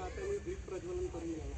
आता मी दीप प्रज्वलन करून घ्यावं.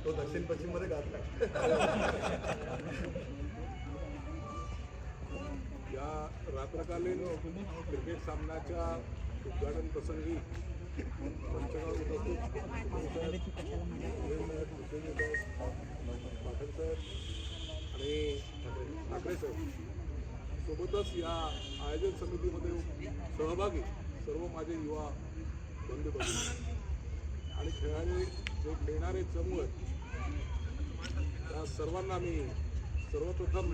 तो दक्षिण पश्चिम मध्ये घातला. या रात्रकालीन क्रिकेट सामन्याच्या उद्घाटन प्रसंगी पंचगाव उपस्थित पाठक साहेब आणि ठाकरे साहेब सोबतच या आयोजन समितीमध्ये सहभागी सर्व माझे युवा बंधू भगिनी आणि खेळाडू जे खेळणारे चमू आहेत त्या सर्वांना मी सर्वप्रथम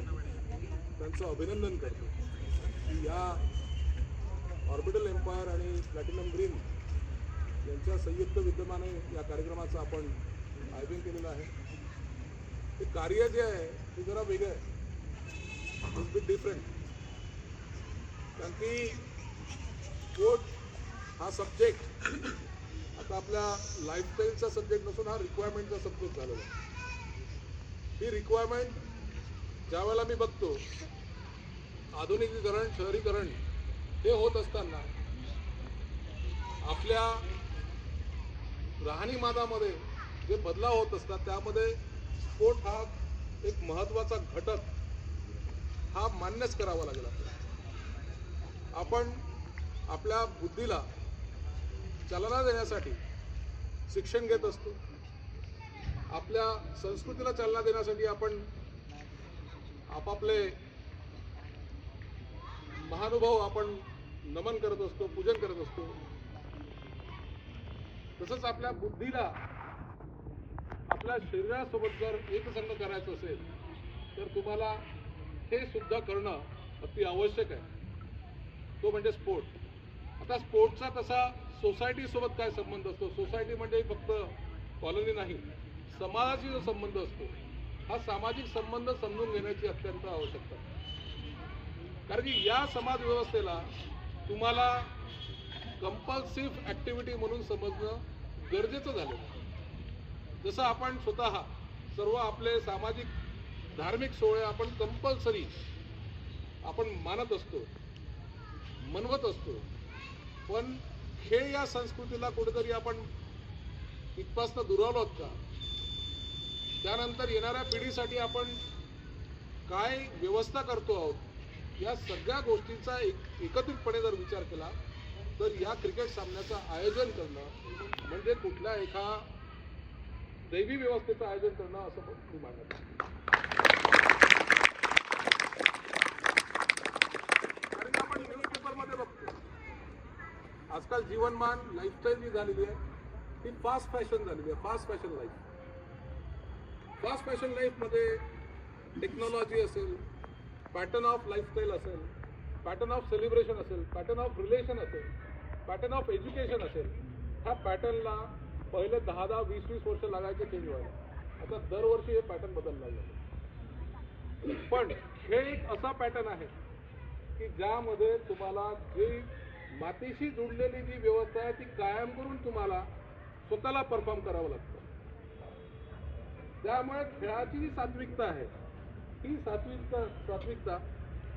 त्यांचं अभिनंदन करतो की या ऑर्बिटल एम्पायर आणि प्लॅटिनम ग्रीन यांच्या संयुक्त विद्यमाने या कार्यक्रमाचं आपण आयोजन केलेलं आहे. हे कार्य जे आहे ते जरा वेगळं आहे, इट्स बिट डिफरंट. कारण की स्पोर्ट हा सब्जेक्ट आता आपल्या लाईफस्टाईलचा सब्जेक्ट नसून हा रिक्वायरमेंटचा सब्जेक्ट झालेला आहे. ही रिक्वायरमेंट ज्या वेळेला मी बघतो आधुनिकीकरण शहरीकरण हे होत असताना आपल्या राहणीमानामध्ये जे बदलाव होत असतात त्यामध्ये स्पोर्ट हा एक महत्त्वाचा घटक हा मान्यच करावा लागेल आपल्याला. आपण आपल्या बुद्धीला चालना देण्यासाठी शिक्षण घेत असतो, आपल्या संस्कृतीला चालना देण्यासाठी आपण आपापले महानुभव आपण नमन करत असतो, पूजन करत असतो. तसंच आपल्या बुद्धीला आपल्या शरीरासोबत जर एकसंग करायचं असेल तर तुम्हाला हे सुद्धा करणं अति आवश्यक आहे, तो म्हणजे स्पोर्ट. आता स्पोर्टचा तसा सोसायटीसोबत काय संबंध असतो? सोसायटी म्हणजे फक्त कॉलनी नाही, समाजाशी जो संबंध असतो हा सामाजिक संबंध समजून घेण्याची अत्यंत आवश्यकता आहे. कारण की या समाज व्यवस्थेला तुम्हाला कंपल्सिव्ह ॲक्टिव्हिटी म्हणून समजणं गरजेचं झालं. जसं आपण स्वतः सर्व आपले सामाजिक धार्मिक सोहळे आपण कंपल्सरी आपण मानत असतो, मनवत असतो, पण खेळ या संस्कृतीला कुठेतरी आपण इथपासून दुरावलोत का? त्यानंतर येणाऱ्या पिढीसाठी आपण काय व्यवस्था करतो आहोत, या सगळ्या गोष्टींचा एकत्रितपणे जर विचार केला तर या क्रिकेट सामन्याचं आयोजन करणं म्हणजे कुठल्या एका दैवी व्यवस्थेचं आयोजन करणं असं मी मानत आहे. कारण आपण न्यूजपेपरमध्ये बघतो आजकाल जीवनमान लाईफस्टाईल जी झालेली आहे ती फास्ट फॅशन झालेली आहे. Fast fashion life, fast fashion लाईफमध्ये टेक्नॉलॉजी असेल, पॅटर्न ऑफ लाईफस्टाईल असेल, पॅटर्न ऑफ सेलिब्रेशन असेल, पॅटर्न ऑफ रिलेशन असेल, पॅटर्न ऑफ एज्युकेशन असेल, ह्या पॅटर्नला पहिले 10-10, 20-20 वर्ष लागायचे चेंज व्हायला. आता दरवर्षी हे पॅटर्न बदलला जातो. पण हे एक असा पॅटर्न आहे की ज्यामध्ये तुम्हाला जी मातीशी जुडलेली जी व्यवस्था आहे ती कायम करून तुम्हाला स्वतःला परफॉर्म करावं लागतं. त्यामुळे खेळाची जी सात्विकता आहे ही सात्विकता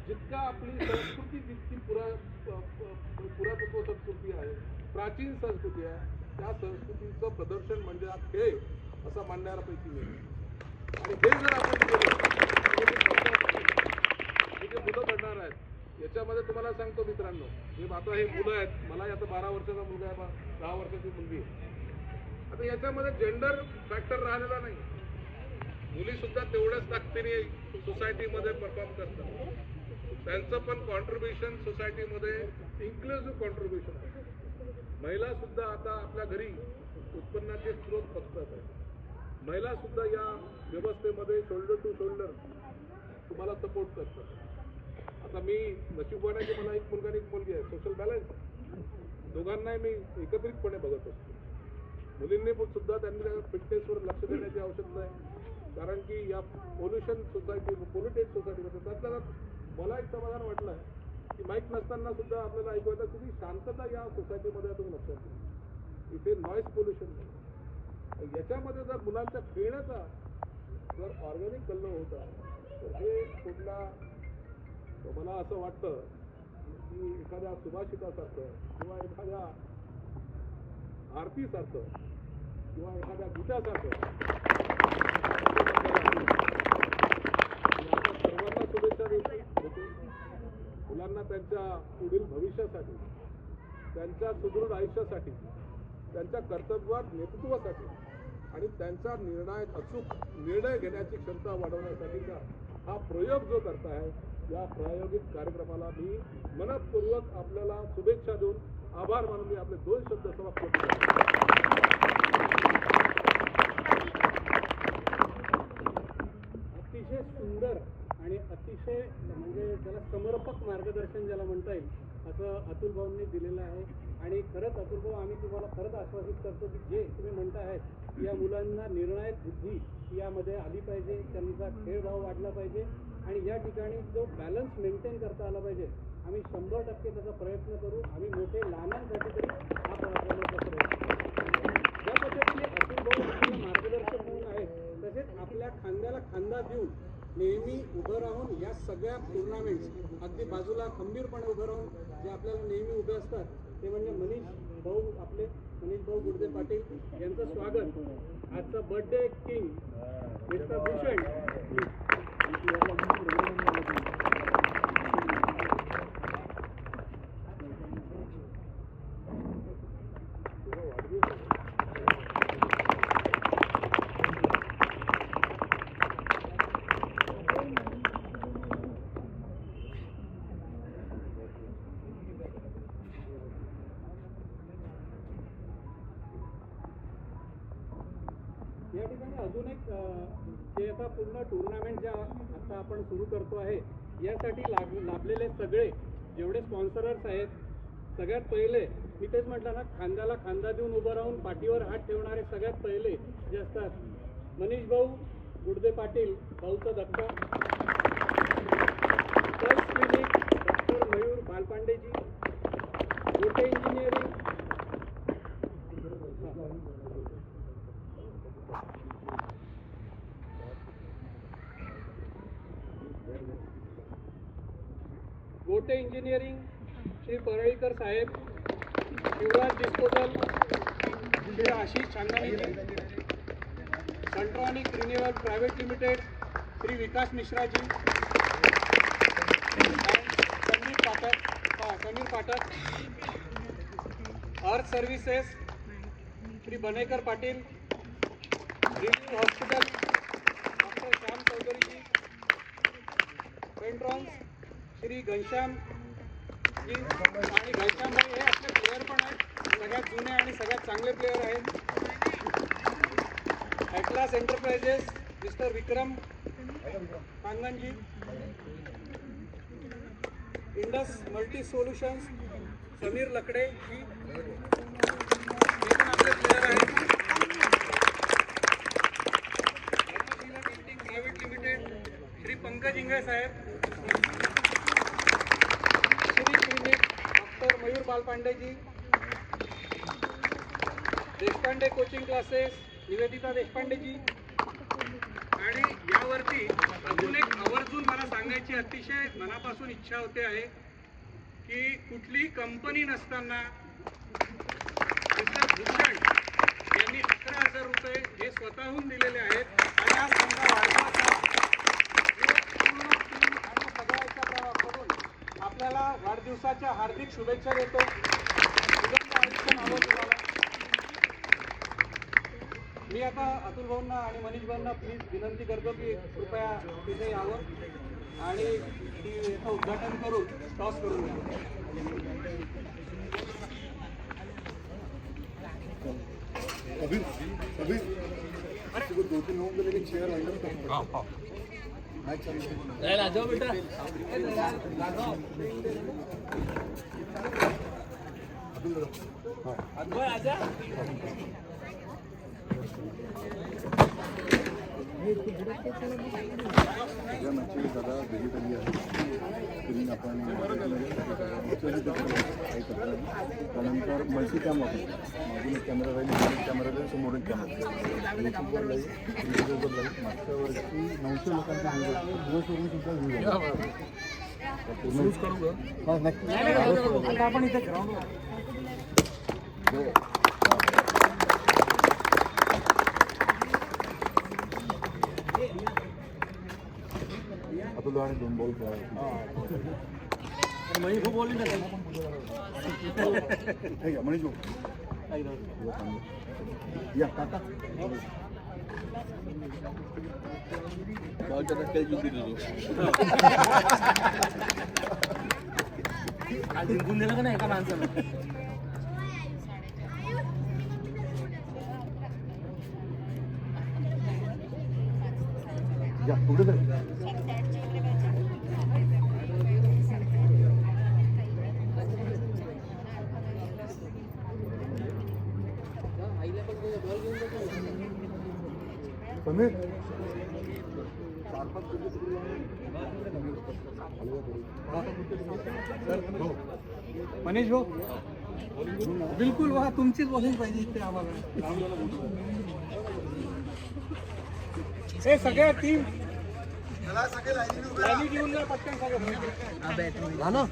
जितका आपली संस्कृती जितकी पुरातत्व संस्कृती आहे, प्राचीन संस्कृती आहे, त्या संस्कृतीचं प्रदर्शन म्हणजे हा खेळ असं मानणाऱ्यापैकी मी. आणि हे जर आपण केलं तर हे जे मुलं घडणार सांगतो मित्रांनो, हे आता हे मुलं आहेत, मला आता 12 वर्षाचा मुलगा आहे, 10 वर्षाची मुलगी आहे. आता याच्यामध्ये जेंडर फॅक्टर राहिलेला नाही. मुली सुद्धा तेवढ्याच ताकदीने सोसायटीमध्ये परफॉर्म करतात. त्यांचं पण कॉन्ट्रीब्युशन सोसायटीमध्ये इन्क्लुझिव्ह कॉन्ट्रीब्युशन आहे. महिला सुद्धा आता आपल्या घरी उत्पन्नाचे स्रोत बघतात आहे. महिला सुद्धा या व्यवस्थेमध्ये शोल्डर टू शोल्डर तुम्हाला सपोर्ट करतात. आता मी नशीबवान की मला एक मुलगा आणि एक मुलगी आहे, सोशल बॅलन्स, दोघांनाही मी एकत्रितपणे बघत असतो. मुलींनी सुद्धा त्यांनी फिटनेसवर लक्ष देण्याची आवश्यकता आहे. कारण की या पोल्युटेड सोसायटीमध्ये त्यातल्या मला एक समाधान वाटलं आहे की माहीत नसताना सुद्धा आपल्याला ऐकू येतं की शांतता या सोसायटीमध्ये तुम्ही लक्षात घ्या. इथे नॉईज पोल्युशन नाही. याच्यामध्ये जर मुलांच्या खेळण्याचा जर ऑर्गॅनिक कल्लो होता तर हे कुठला मला असं वाटतं की एखाद्या सुभाषितासारखं किंवा एखाद्या आरतीसारखं किंवा एखाद्या गीतासारखं सर्वांना शुभेच्छा देतो. मुलांना त्यांच्या पुढील भविष्यासाठी, त्यांच्या सुदृढ आयुष्यासाठी, त्यांच्या कर्तव्यात नेतृत्वासाठी आणि त्यांचा अचूक निर्णय घेण्याची क्षमता वाढवण्यासाठीचा हा प्रयोग जो करताय, या प्रायोगिक कार्यक्रमाला मी मनपूर्वक आपल्याला शुभेच्छा देऊन आभार मानून मी आपले 2 शब्द समाप्त करतो. अतिशय सुंदर आणि अतिशय म्हणजे त्याला समर्पक मार्गदर्शन ज्याला म्हणता येईल असं अतुल भाऊंनी दिलेलं आहे. आणि खरंच अतुल भाऊ, आम्ही तुम्हाला खरंच आश्वासित करतो की जे तुम्ही म्हणता आहेत या मुलांना निर्णायक बुद्धी यामध्ये आली पाहिजे, त्यांचा खेळभाव वाढला पाहिजे आणि या ठिकाणी जो बॅलन्स मेंटेन करता आला पाहिजे. आम्ही 100% त्याचा प्रयत्न करू. आम्ही मोठे लहानांसाठी तरी हा प्रयत्न करू. ज्या पद्धतीने अतुल भाऊ आपलं मार्गदर्शक म्हणून आहेत, तसेच आपल्या खांद्याला खांदा देऊन नेहमी उभं राहून या सगळ्या टुर्नामेंट्स अगदी बाजूला खंबीरपणे उभं राहून जे आपल्याला नेहमी उभे असतात ते म्हणजे मनीष भाऊ गुडदे पाटील यांचं स्वागत. आजचा बर्थडे किंग मिस्टर भूषण या ठिकाणी अजून एक जे आता पूर्ण टुर्नामेंट ज्या आता आपण सुरू करतो आहे यासाठी लाभलेले सगळे जेवढे स्पॉन्सरर्स आहेत, सगळ्यात पहिले मी तेच म्हटलं ना, खांद्याला खांदा देऊन उभं राहून पाठीवर हात ठेवणारे सगळ्यात पहिले जे असतात मनीष भाऊ गुडदे Patil, Bhaucha Dhakka, pulse clinic, doctor Mayur बालपांडेजी, गोटे इंजिनिअरिंग, गोटे इंजिनिअरिंग, श्री परळीकर साहेब, शिवराज डिस्पोजल, श्री आशिष चांदानीजी, Contronic renewal private limited, Shri Vikas मिश्राजी, Sameer Pathak, Arth services, Shri Banekar Patil, review hospital, doctor Shyam चौधरीजी, पेंट्रॉन्स, श्री घनश्याम जी आणि घनश्याम भाई हे आपले प्लेयर पण आहेत, सगळ्यात जुने आणि सगळ्यात चांगले प्लेयर आहेत. ॲटलास एंटरप्राइजेस, मिस्टर विक्रम कांगणजी, इंडस मल्टी सोल्युशन्स, समीर लकडे जी हे पण आपले प्लेयर आहेत. प्रायव्हेट लिमिटेड, श्री पंकज इंगळे साहेब, डॉक्टर मयूर बालपांडेजी, देशपांडे कोचिंग क्लासेस, निवेदिता देशपांडेजी. आणि यावरती अजून एक आवर्जून मला सांगायची अतिशय मनापासून इच्छा होते आहे की कुठली कंपनी नसताना मिस्टर भूषण यांनी 11,000 रुपये हे स्वतःहून दिलेले आहेत आणि हा संघ वाढवायचा आणि सगळ्याच्या करून आपल्याला वाढदिवसाच्या हार्दिक शुभेच्छा देतो. सुगंध आयुष्य नावं तुम्हाला. मी आता अतुल भाऊंना आणि मनीष भाऊंना प्लीज विनंती करतो की कृपया तिथे यावं आणि याचं उद्घाटन करून टॉस करून घ्या. अभी दो तीन होंगे लेकिन चेयर अंदर मैच जाओ बेटा आजा या मॅचची दादा विजिट आली आहे. स्क्रीन आपण त्यानंतर मल्टी कॅम वापरतो. मागून एक कॅमेरा राहील, कॅमेरा राहील, समोरून कॅमेरा यूट्यूबवर लाईव्ह, युट्यूबवर लाईव्ह. मागच्या वर्षी 900 लोकांचा व्ह्यू होता. दिवसवरून सुद्धा व्ह्यू आपण इथे ग्राउंड अतुल आणि 2 बॉल खेळायचे. मनीष भाऊ बोलली ना ठीक आहे मनीष भाऊ या काका जिंकून दिलं का नाही एका माणसानं. या पुढे तर समीर मनीष भाऊ बिलकुल वा तुमचीच बॉलिंग पाहिजे इथे आम्हाला. हे सगळ्या टीम लाईनी घेऊन जा पटकन सगळं. झालं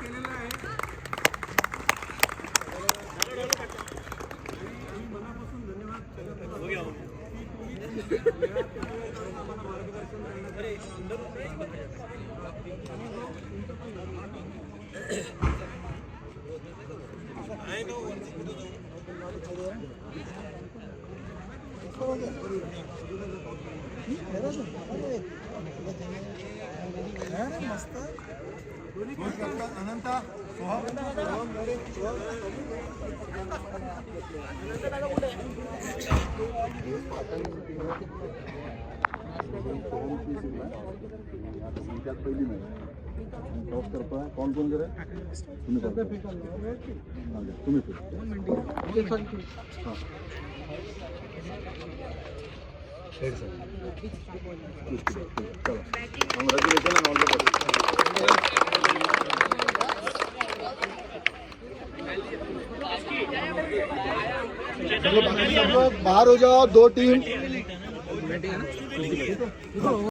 केलेलं आहे. मनापासून धन्यवाद. मार्गदर्शन मस्त अनंता पहिली मॅच टॉस करता कोण कोण करे तुम्ही हां चला कॉन्ग्रॅच्युलेशन ऑल द बेस्ट. बाहर हो जाओ 2 टीम